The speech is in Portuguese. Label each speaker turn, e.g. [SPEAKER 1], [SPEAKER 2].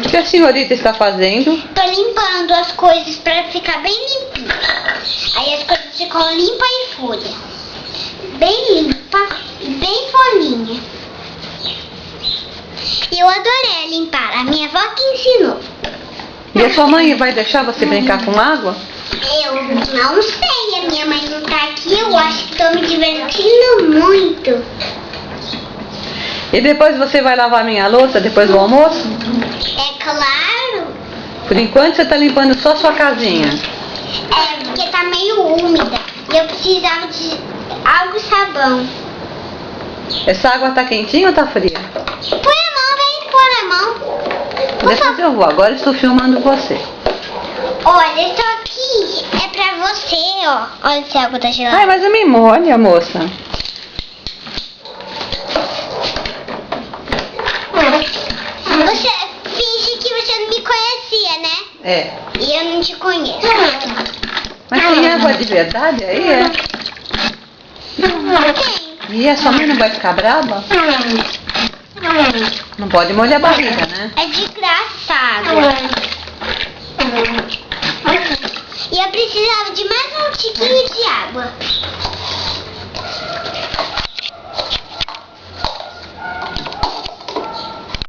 [SPEAKER 1] O que a senhorita está fazendo?
[SPEAKER 2] Tô limpando as coisas pra ficar bem limpinho. Aí as coisas ficam limpas e folha. Bem limpa e bem folhinha. E eu adorei limpar. A minha avó que ensinou.
[SPEAKER 1] E a sua mãe vai deixar você brincar com água?
[SPEAKER 2] Eu não sei. A minha mãe não tá aqui. Eu acho que tô me divertindo muito.
[SPEAKER 1] E depois você vai lavar minha louça depois do almoço?
[SPEAKER 2] É claro.
[SPEAKER 1] Por enquanto você está limpando só sua casinha.
[SPEAKER 2] É porque tá meio úmida. E eu precisava de água e sabão.
[SPEAKER 1] Essa água tá quentinha ou tá fria?
[SPEAKER 2] Põe a mão, vem pôr a mão.
[SPEAKER 1] Depois eu vou, agora estou filmando você.
[SPEAKER 2] Olha, isso aqui é pra você, ó. Olha se a água tá gelada.
[SPEAKER 1] Ai, mas eu me molho, moça.
[SPEAKER 2] Você finge que você não me conhecia, né?
[SPEAKER 1] É.
[SPEAKER 2] E eu não te conheço.
[SPEAKER 1] Mas tem água de verdade aí, é?
[SPEAKER 2] Tem.
[SPEAKER 1] E a sua mãe não vai ficar brava? Não pode molhar a barriga, né?
[SPEAKER 2] É de graça a água. E eu precisava de mais um tiquinho de água.